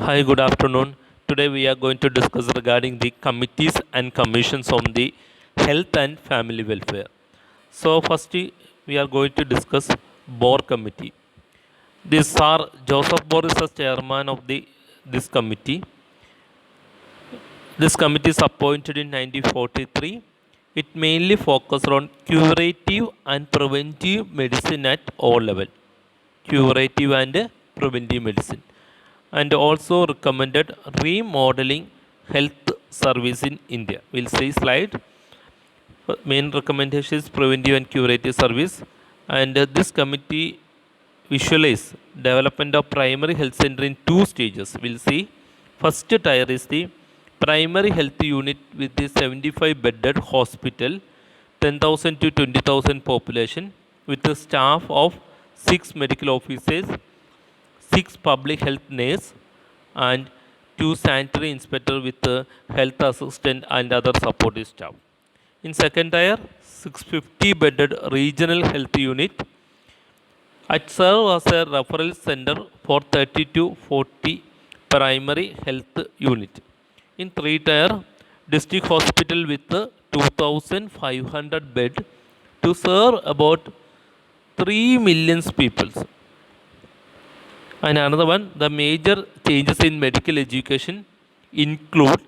Hi, good afternoon. Today we are going to discuss regarding the committees and commissions on the health and family welfare. So, firstly, we are going to discuss Board Committee. This Sir Joseph Bohr is the chairman of this committee. This committee is appointed in 1943. It mainly focuses on curative and preventive medicine at all level. Curative and preventive medicine, and also recommended remodeling health service in India. We'll see slide. Main recommendation is preventive and curative service, and this committee visualize development of primary health center in two stages. We'll see. First tier is the primary health unit with the 75 bedded hospital, 10,000 to 20,000 population, with a staff of 6 medical officers, 6 public health nurse, and 2 sanitary inspector with a health assistant and other supportive staff. In second tier, 650 bedded regional health unit it serve as a referral center for 30 to 40 primary health unit. In three tier, district hospital with 2,500 bed to serve about 3 million people. And another one, the major changes in medical education include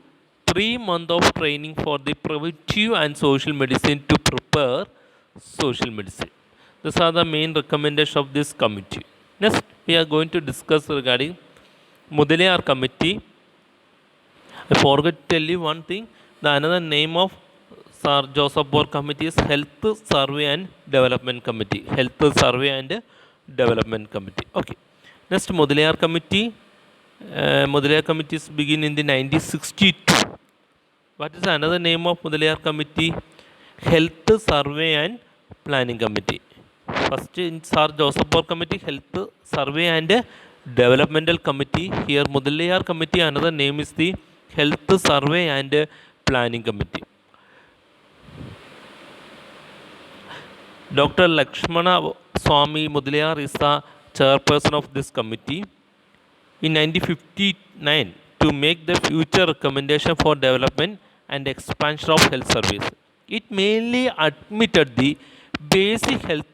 3 months of training for the preventive and social medicine to prepare social medicine. These are the main recommendations of this committee. Next, we are going to discuss regarding Mudaliar committee. I forgot to tell you one thing. The another name of Sir Joseph Bohr committee is Health Survey and Development Committee. Health Survey and Development Committee. Okay. Next, Mudaliar committee. Mudaliar committees begin in the 1962. What is another name of Mudaliar committee? Health Survey and Planning Committee. First in Sir Joseph Bohr committee, Health Survey and Developmental Committee. Here Mudaliar committee, another name is the Health Survey and Planning Committee. Dr. Lakshmana Swami Mudaliar is the chairperson of this committee. In 1959, to make the future recommendation for development and expansion of health service, it mainly admitted the basic health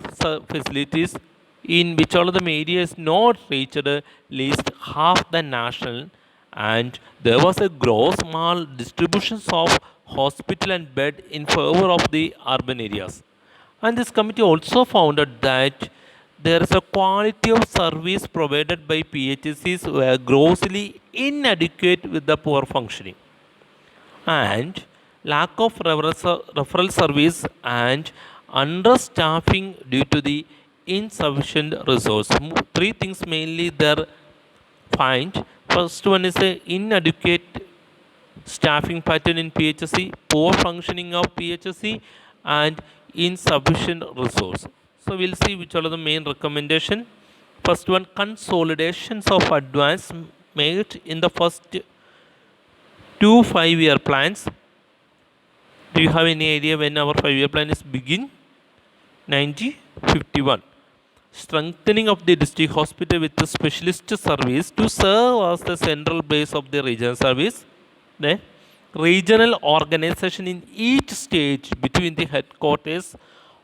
facilities in which all of the area is not reached at least half the national, and there was a gross maldistribution of hospital and bed in favor of the urban areas. And this committee also found that there is a quality of service provided by PHCs were grossly inadequate with the poor functioning, and lack of referral service and understaffing due to the insufficient resource. Three things mainly there find. First one is a inadequate staffing pattern in PHC, poor functioning of PHC, and insufficient resource. So we'll see which are the main recommendation. First one, consolidations of advance made in the first 2 5-year plans. Do you have any idea when our 5-year plan is begin? 1951. Strengthening of the district hospital with the specialist service to serve as the central base of the regional service. Then regional organization in each stage between the headquarters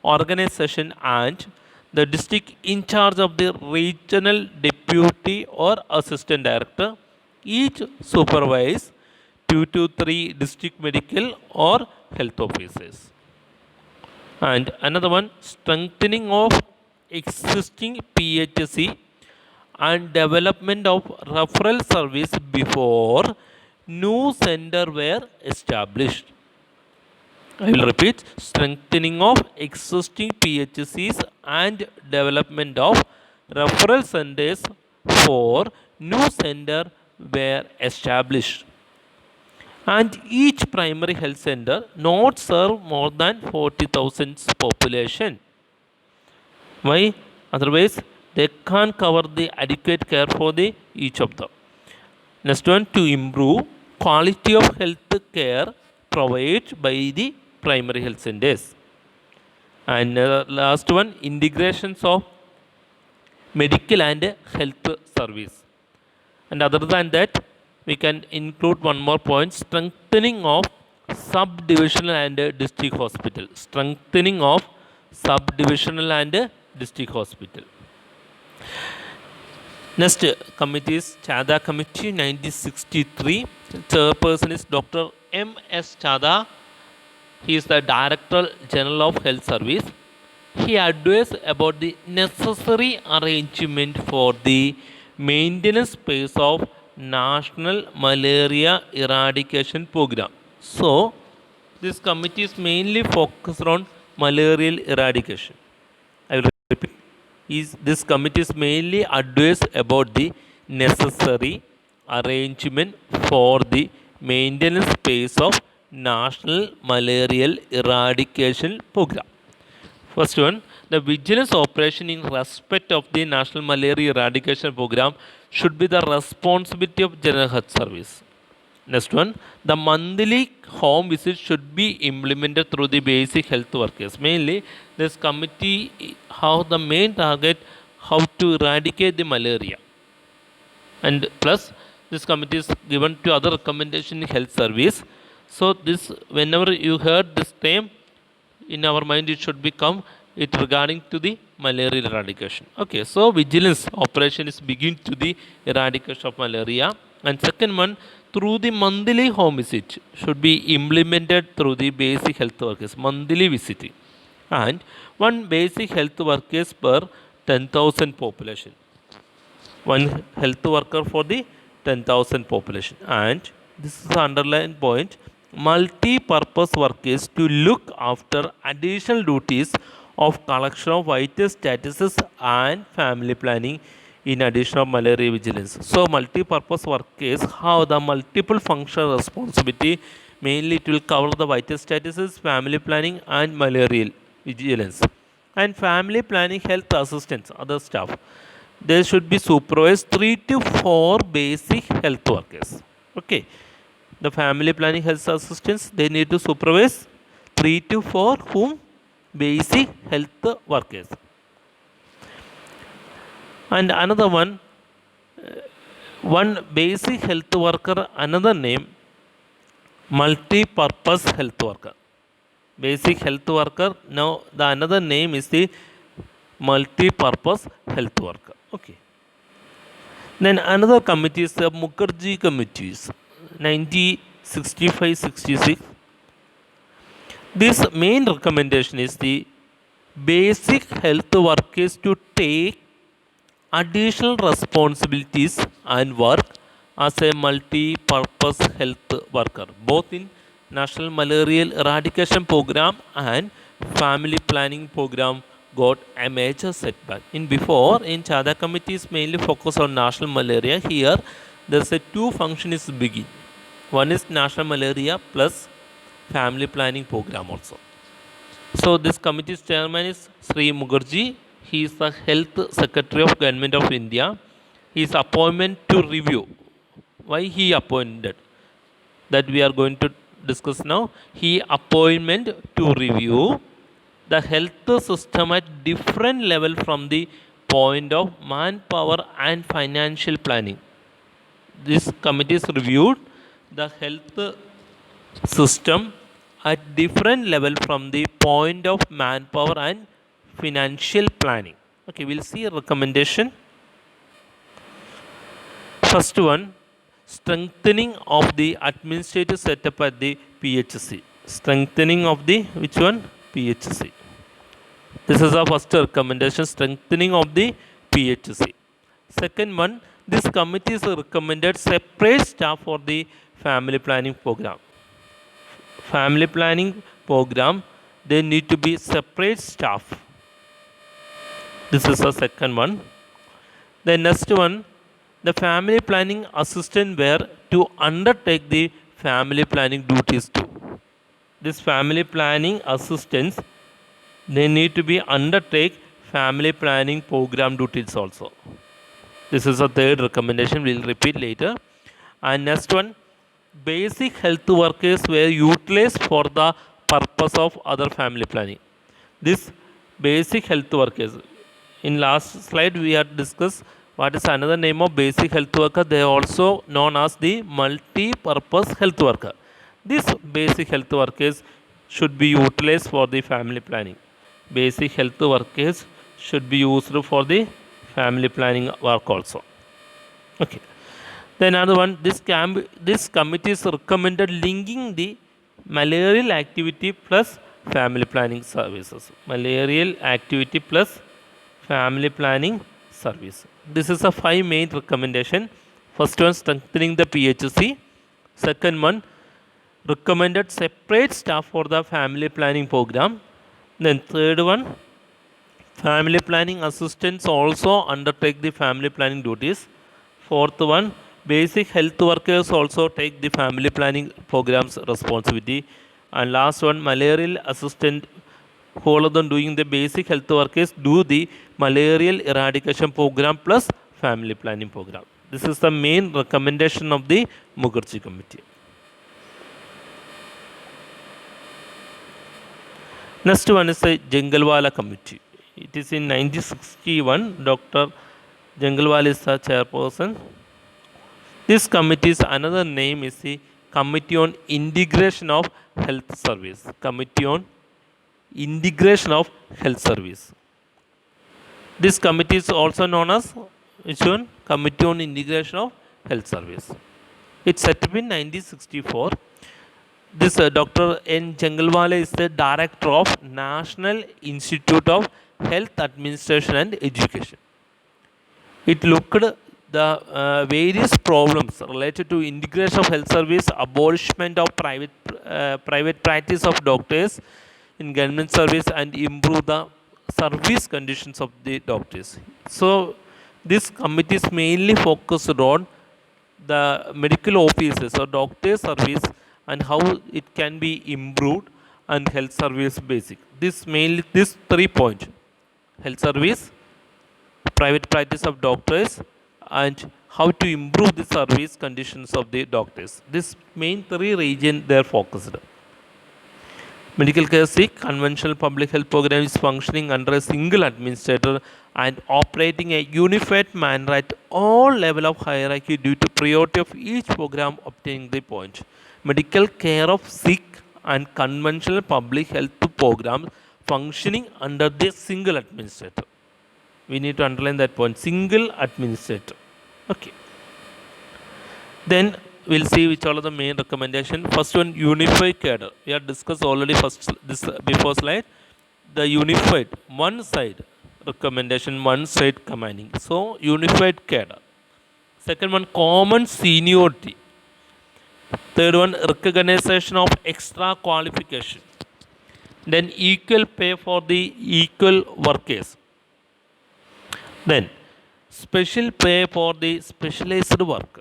organization and the district in charge of the regional deputy or assistant director, each supervise 2 to 3 district medical or health officers. And another one, strengthening of existing PHC and development of referral service before new center were established. I will repeat, strengthening of existing PHCs and development of referral centers for new center were established. And each primary health center not serve more than 40,000 population. Why? Otherwise, they can't cover the adequate care for the each of them. Next one, to improve quality of health care provided by the primary health centers. And last one, integrations of medical and health service. And other than that, we can include one more point: strengthening of subdivisional and district hospital. Strengthening of subdivisional and district hospital. Next committee is Chada Committee 1963. Chairperson is Dr. M.S. Chada. He is the Director General of Health Service. He advised about the necessary arrangement for the maintenance phase of National Malaria Eradication Program. So, this committee is mainly focused on malarial eradication. I will repeat. This committee is mainly advised about the necessary arrangement for the maintenance phase of National Malarial Eradication Program. First one, the vigilance operation in respect of the National Malaria Eradication Program should be the responsibility of General Health Service. Next one, the monthly home visit should be implemented through the basic health workers. Mainly, this committee have the main target how to eradicate the malaria. And plus, this committee is given to other recommendation in health service. So this, whenever you heard this term, in our mind it should become it regarding to the malaria eradication. Okay, so vigilance operation is begin to the eradication of malaria. And second one, through the monthly home visit should be implemented through the basic health workers, monthly visiting. And one basic health workers per 10,000 population. One health worker for the 10,000 population. And this is the underlying point, multi-purpose workers to look after additional duties of collection of vital statuses and family planning in addition of malaria vigilance. So multi-purpose workers have the multiple functional responsibility. Mainly it will cover the vital statuses, family planning and malarial vigilance. And family planning health assistants, other staff. There should be supervised 3 to 4 basic health workers. Okay. The family planning health assistants, they need to supervise 3 to 4 whom? Basic health workers. And another one, one basic health worker, another name, multi-purpose health worker. Basic health worker, now the another name is the multi-purpose health worker. Okay. Then another committee is the Mukherjee committees, 1965-66. This main recommendation is the basic health workers to take additional responsibilities and work as a multi-purpose health worker, both in National Malarial Eradication Program and Family Planning Program got a major setback. In Chada committees mainly focus on national malaria. Here there is a two functions begin. One is national malaria plus family planning program also. So this committee's chairman is Sri Mukherjee. He is the Health Secretary of Government of India. His appointment to review. Why he appointed? That we are going to discuss now. He appointment to review the health system at different level from the point of manpower and financial planning. This committee is reviewed the health system at different level from the point of manpower and financial planning. Okay, we'll see a recommendation. First one, strengthening of the administrative setup at the PHC. Strengthening of the which one? PHC. This is our first recommendation, strengthening of the PHC. Second one, this committee is recommended separate staff for the family planning program. Family planning program, they need to be separate staff. This is the second one. The next one, the family planning assistant were to undertake the family planning duties too. This family planning assistants, they need to be undertake family planning program duties also. This is a third recommendation, we will repeat later. And next one, basic health workers were utilized for the purpose of other family planning. This basic health workers, in last slide we had discussed What is another name of basic health worker? They are also known as the multi-purpose health worker. These basic health workers should be utilized for the family planning. Basic health workers should be used for the family planning work also. Okay. Then another one, this committee is recommended linking the malarial activity plus family planning services. Malarial activity plus family planning service. This is a 5 main recommendation. First one, strengthening the PHC. Second one, recommended separate staff for the family planning program. Then third one, family planning assistants also undertake the family planning duties. Fourth one, basic health workers also take the family planning programs responsibility. And last one, malarial assistant who all of them doing the basic health workers do the malarial eradication program plus family planning program. This is the main recommendation of the Mukherjee committee. Next one is the Jhangalwala committee. It is in 1961. Dr. Jhangalwala is the chairperson. This committee's another name is the Committee on Integration of Health Service. Committee on Integration of Health Service. This committee is also known as which one? Committee on Integration of Health Service. It set up in 1964. This Dr. N. Jhangalwala is the director of National Institute of Health Administration and Education. It looked the various problems related to integration of health service, abolishment of private practice of doctors in government service, and improve the service conditions of the doctors. So this committee is mainly focused on the medical offices or doctor service and how it can be improved, and health service basic. This mainly this 3 points: health service, private practice of doctors, and how to improve the service conditions of the doctors. This main 3 region they are focused. Medical care SIC, conventional public health program, is functioning under a single administrator and operating a unified manner at all level of hierarchy due to priority of each program obtaining the point. Medical care of SIC and conventional public health program functioning under the single administrator. We need to underline that point, single administrator. Okay. Then we'll see which all are the main recommendation. First one, unified cadre. We have discussed already this before slide. The unified one side recommendation, one side commanding. So unified cadre. Second one, common seniority. Third one, recognition of extra qualification. Then equal pay for the equal workers. Then special pay for the specialized work.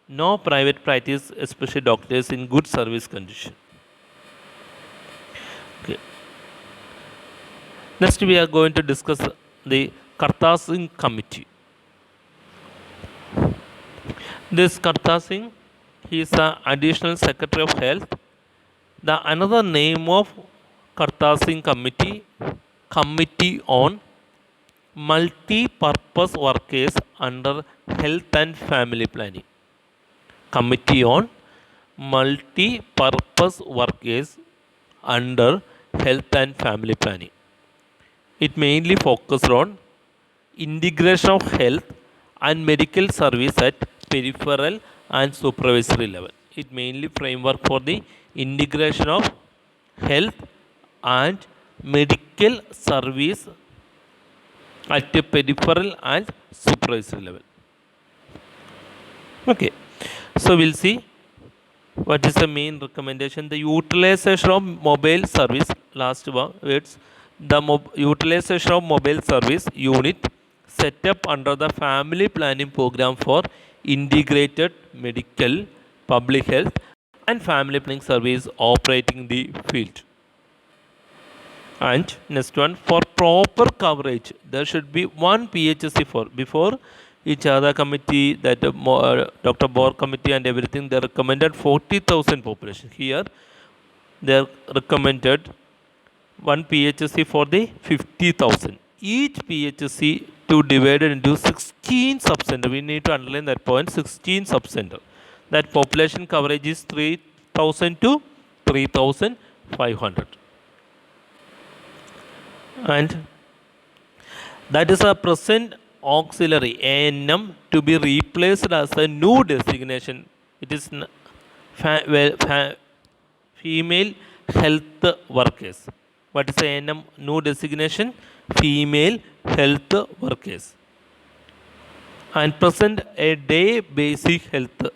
No private practice, especially doctors in good service condition. Okay. Next we are going to discuss the Kartar Singh committee. This Kartar Singh, he is the additional secretary of health. The another name of Kartar Singh committee, Committee on Multi-Purpose Workers under Health and Family Planning. Committee on Multi-Purpose Workers under Health and Family Planning. It mainly focuses on integration of health and medical service at peripheral and supervisory level. It mainly framework for the integration of health and medical service at the peripheral and supervisory level. Okay. So we'll see what is the main recommendation. The utilization of mobile service, last words, the utilization of mobile service unit set up under the family planning program for integrated medical, public health and family planning service operating the field. And next one, for proper coverage, there should be one PHC for before each other committee, that Dr. Bohr committee and everything, they recommended 40,000 population. Here they recommended one PHC for the 50,000. Each PHC to divide it into 16 subcenter. We need to underline that point, 16 subcenter. That population coverage is 3000 to 3500. And that is a present auxiliary ANM to be replaced as a new designation. It is female health workers. What is ANM new designation? Female health workers. And present a day basic health.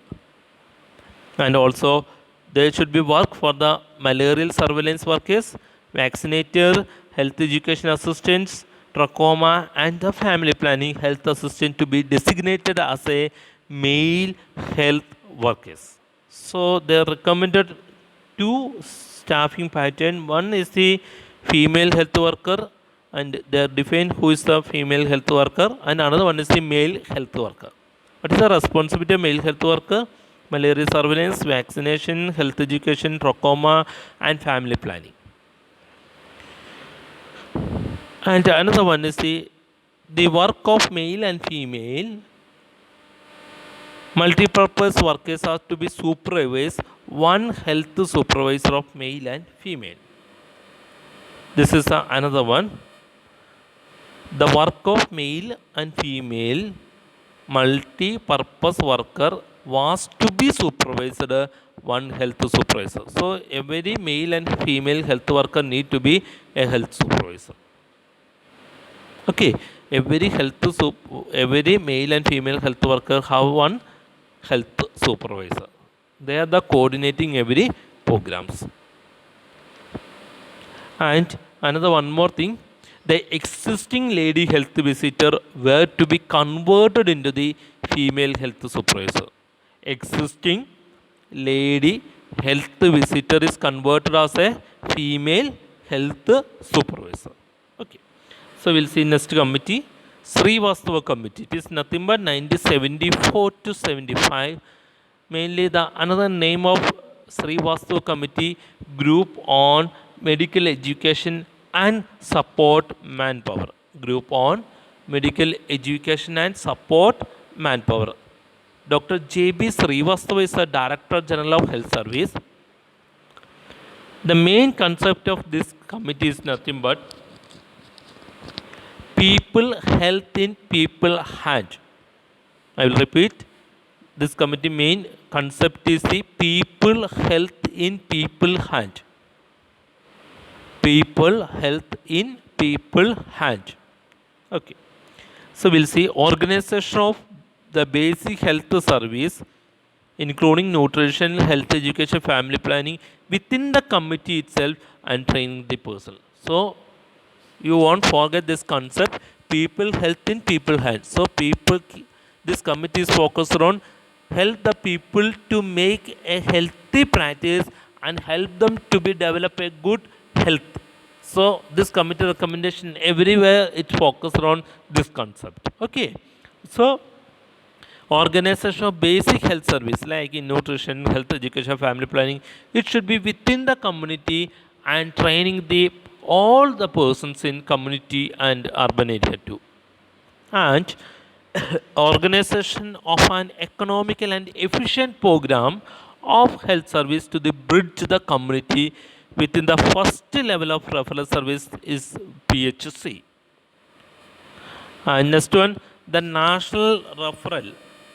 And also there should be work for the malarial surveillance workers, vaccinator, health education assistants, trachoma, and the family planning health assistant to be designated as a male health workers. So they are recommended two staffing pattern. One is the female health worker, and they are defined who is the female health worker, and another one is the male health worker. What is the responsibility of male health worker? Malaria surveillance, vaccination, health education, trachoma, and family planning. And another one is the work of male and female multipurpose workers are to be supervised, one health supervisor of male and female. This is another one. The work of male and female multi-purpose worker was to be supervised one health supervisor. So every male and female health worker need to be a health supervisor. Okay, every male and female health worker have one health supervisor. They are the coordinating every programs. And another one more thing, the existing lady health visitor were to be converted into the female health supervisor. Existing lady health visitor is converted as a female health supervisor. Okay. So we'll see next committee, Srivastava committee. It is nothing but 1974 to 75. Mainly the another name of Srivastava committee, group on medical education and support manpower. Group on medical education and support manpower. Dr. J.B. Srivastava is the Director General of Health Service. The main concept of this committee is nothing but people health in people hand. I will repeat. This committee main concept is the people health in people hand. People health in people hand. Okay. So we'll see organization of the basic health service, including nutrition, health education, family planning within the committee itself, and training the person. So you won't forget this concept, people health in people hands. So this committee is focused on help the people to make a healthy practice and help them to be develop a good health. So this committee recommendation everywhere it focused on this concept. Okay. So organization of basic health service like in nutrition, health education, family planning, it should be within the community and training all the persons in community and urban area too. And organization of an economical and efficient program of health service to bridge the community within the first level of referral service is PHC. And next one, the National Referral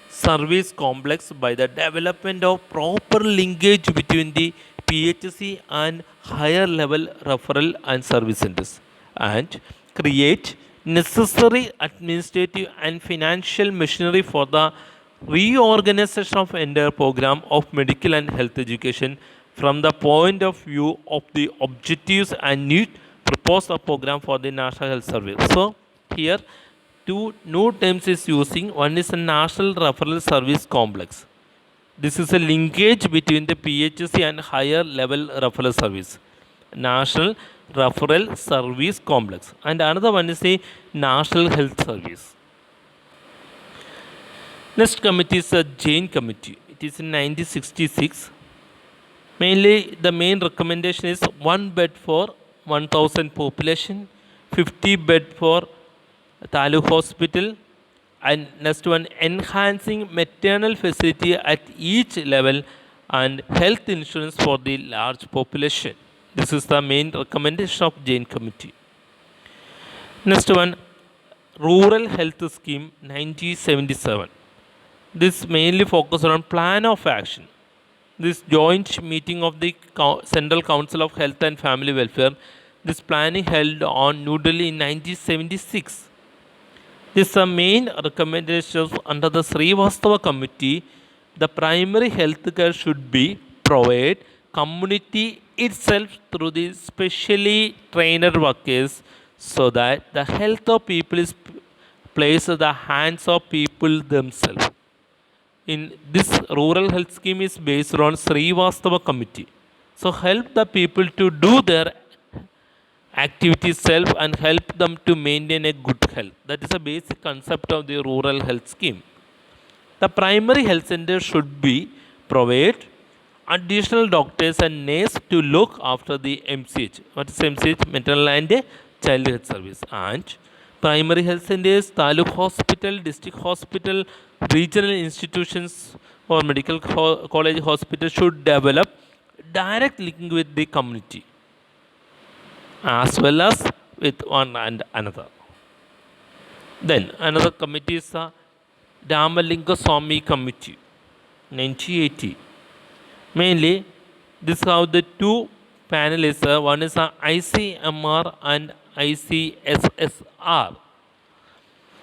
Service Complex by the development of proper linkage between the PHC and higher level referral and service centers, and create necessary administrative and financial machinery for the reorganization of entire program of medical and health education from the point of view of the objectives and need propose a program for the National Health Service. So here two new terms is using. One is a National Referral Service Complex. This is a linkage between the PHC and higher level referral service. National Referral Service Complex. And another one is the National Health Service. Next committee is a Jain committee. It is in 1966. Mainly the main recommendation is 1 bed for 1000 population, 50 bed for Taluk Hospital, and next one, enhancing maternal facility at each level and health insurance for the large population. This is the main recommendation of Jain Committee. Next one, Rural Health Scheme 1977. This mainly focuses on plan of action. This joint meeting of the Central Council of Health and Family Welfare, this planning held on New Delhi in 1976. This are main recommendations under the Srivastava Committee. The primary health care should be provided community itself through the specially trained workers, so that the health of people is placed in the hands of people themselves. In this rural health scheme is based on Srivastava Committee. So help the people to do their activities self and help them to maintain a good health. That is a basic concept of the rural health scheme. The primary health center should be provide additional doctors and nurses to look after the MCH. What is MCH? Maternal and Child Health Service. And primary health centers, Taluk Hospital, district hospital, regional institutions or medical college hospitals should develop direct link with the community as well as with one and another. Then another committee is the Ramalinga Swamy Committee, 1980. Mainly, this how the two panelists, one is ICMR and ICSSR.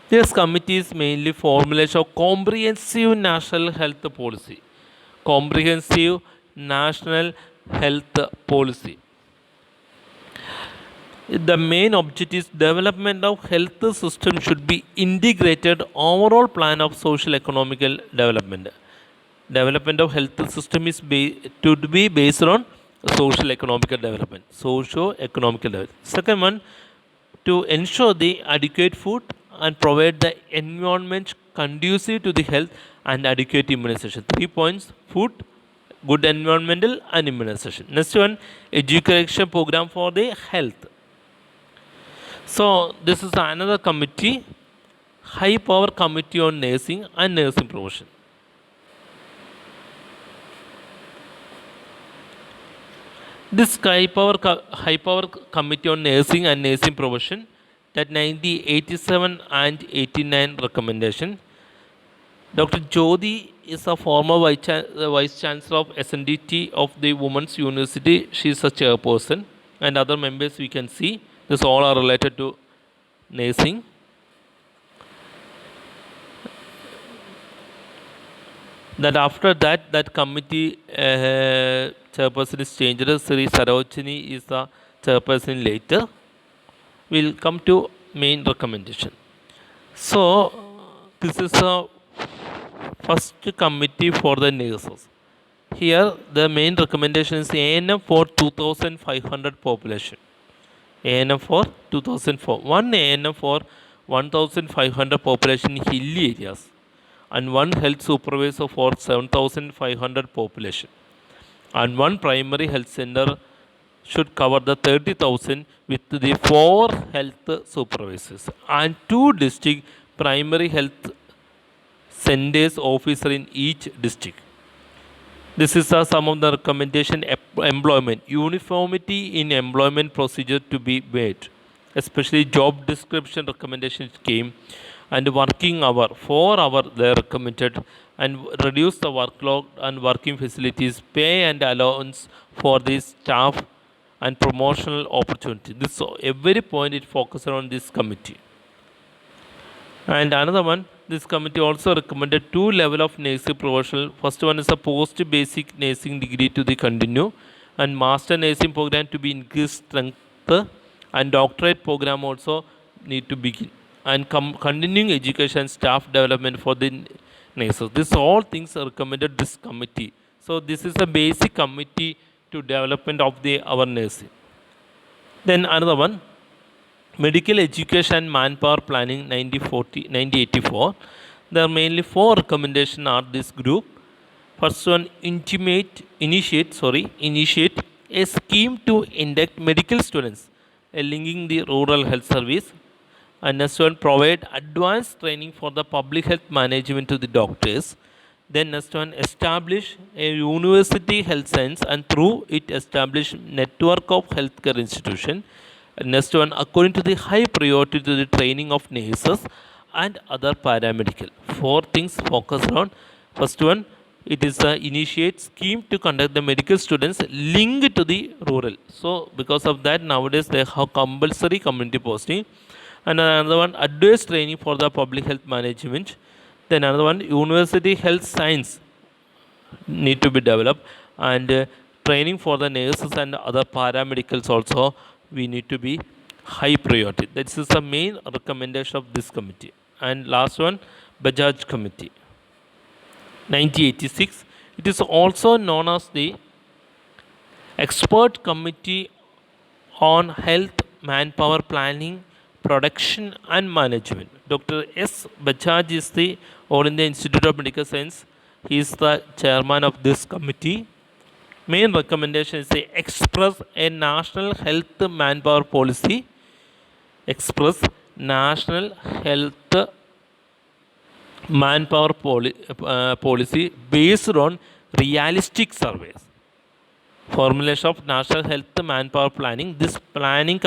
This committee is mainly formulation of comprehensive national health policy. Comprehensive national health policy. The main objective is development of health system should be integrated overall plan of social economical development. Development of health system is to be based on social economical development. Socio-economical development. Second one, to ensure the adequate food and provide the environment conducive to the health and adequate immunization. 3 points: food, good environmental and immunization. Next one, education program for the health. So this is another committee, high power committee on nursing and nursing profession. This high power committee on nursing and nursing profession, that 1987 and 89 recommendation. Dr. Jyoti is a former vice chancellor of SNDT of the Women's University. She is a chairperson, and other members we can see. This all are related to nursing. That after that, that committee chairperson is changed. Sri Sarojini is the chairperson later. We'll come to main recommendation. So this is a first committee for the nurses. Here the main recommendation is ANM for 2500 population. ANM for 2004. One ANM for 1500 population in hilly areas, and one health supervisor for 7500 population, and one primary health center should cover the 30,000 with the 4 health supervisors and 2 district primary health centers officer in each district. This is some of the recommendation. Employment, uniformity in employment procedure to be made, especially job description recommendations came, and working hour 4 hour they are recommended, and reduce the workload and working facilities, pay and allowance for the staff and promotional opportunity. This every point it focuses on this committee. And another one, this committee also recommended 2 level of nursing professional. First one is a post basic nursing degree to the continue, and master nursing program to be increased strength, and doctorate program also need to begin, and continuing education staff development for the nurses. This all things are recommended this committee. So this is a basic committee to development of the our nursing. Then another one, medical education and manpower planning 1984. There are mainly 4 recommendations are this group. First one, initiate a scheme to induct medical students, linking the rural health service, And next one, provide advanced training for the public health management to the doctors. Then next one, establish a university health science and through it establish network of healthcare institution. Next one, according to the high priority to the training of nurses and other paramedical. Four things focus on. First one, it is a initiate scheme to conduct the medical students linked to the rural. So because of that, nowadays they have compulsory community posting. And another one, advanced training for the public health management. Then another one, university health science need to be developed, and training for the nurses and other paramedicals also we need to be high priority. This is the main recommendation of this committee. And last one, Bajaj committee 1986. It is also known as the expert committee on health manpower planning, production and management. Dr. S. Bajaj is the All India Institute of Medical Science. He is the chairman of this committee. Main recommendation is to express a national health manpower policy. Express national health manpower policy based on realistic surveys. Formulation of national health manpower planning. This planning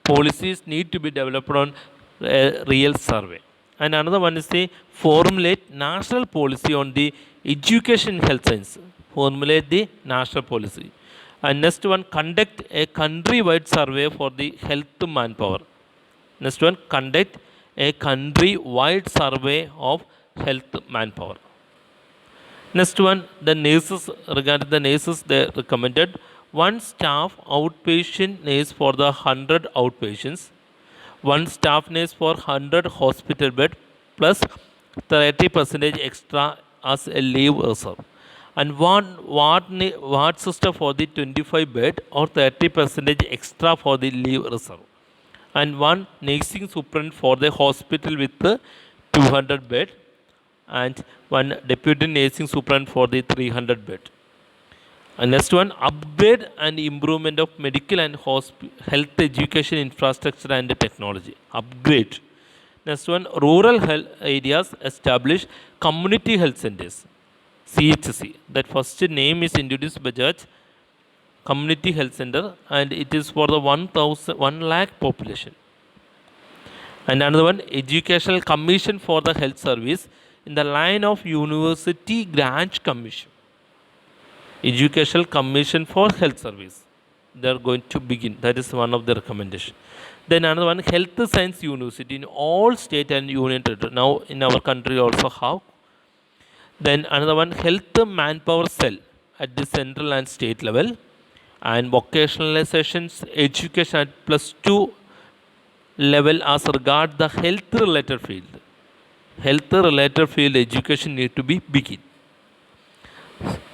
policies need to be developed on a real survey. And another one is the formulate national policy on the education health science. Formulate the national policy. And next one, conduct a country-wide survey for the health manpower. Next one, conduct a country-wide survey of health manpower. Next one, the nurses, regarding the nurses, they recommended one staff outpatient nurse for the 100 outpatients, one staff nurse for 100 hospital bed plus 30% extra as a leave reserve, and one ward sister for the 25 bed or 30% extra for the leave reserve, and one nursing superintendent for the hospital with the 200 bed, and one deputy nursing superintendent for the 300 bed. And next one, upgrade and improvement of medical and health education infrastructure and technology. Upgrade. Next one, rural health areas establish community health centers. CHC. That first name is introduced by Bajaj Community Health Center, and it is for the 1 lakh population. And another one, Educational Commission for the Health Service in the line of University Grant Commission. Educational Commission for Health Service. They are going to begin. That is one of the recommendations. Then another one, Health Science University in all state and union territory. Now in our country also have. Then another one, Health Manpower Cell at the central and state level, and vocationalizations education at +2 level as regard the health related field. Health related field education need to be begin.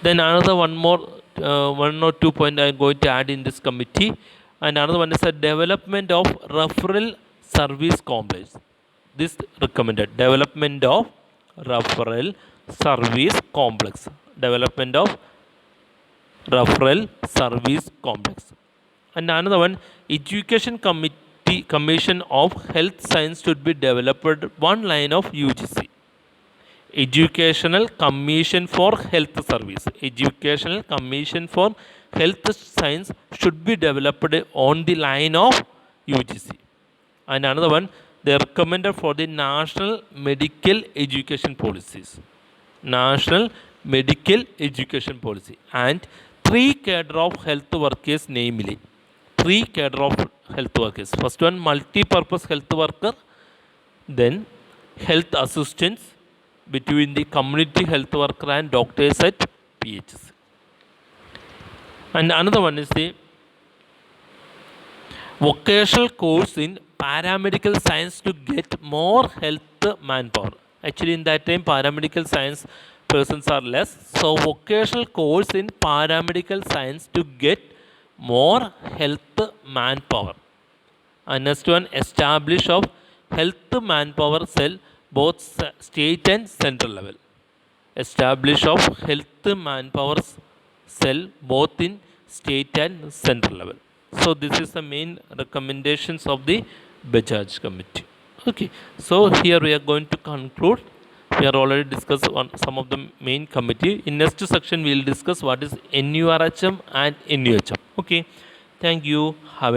Then another one or 2 point I am going to add in this committee, and another one is the development of referral service complex. This recommended development of referral service complex. Development of referral service complex. And another one, education commission of health science should be developed one line of UGC. Educational Commission for Health Service. Educational Commission for Health Science should be developed on the line of UGC. And another one, they recommended for the National Medical Education Policies. National Medical Education Policy. And 3 cadre of health workers, namely 3 cadre of health workers. First one, multi-purpose health worker, then health assistants between the community health worker and doctors at PHC. And another one is the vocational course in paramedical science to get more health manpower. Actually, in that time, paramedical science persons are less. So, vocational course in paramedical science to get more health manpower. And next one, establish of health manpower cell both state and central level. Establish of health manpower cell both in state and central level. So this is the main recommendations of the Bajaj committee. Okay, so here we are going to conclude. We are already discussed on some of the main committee. In next section we will discuss what is NURHM and NUHM. Okay, thank you. Have a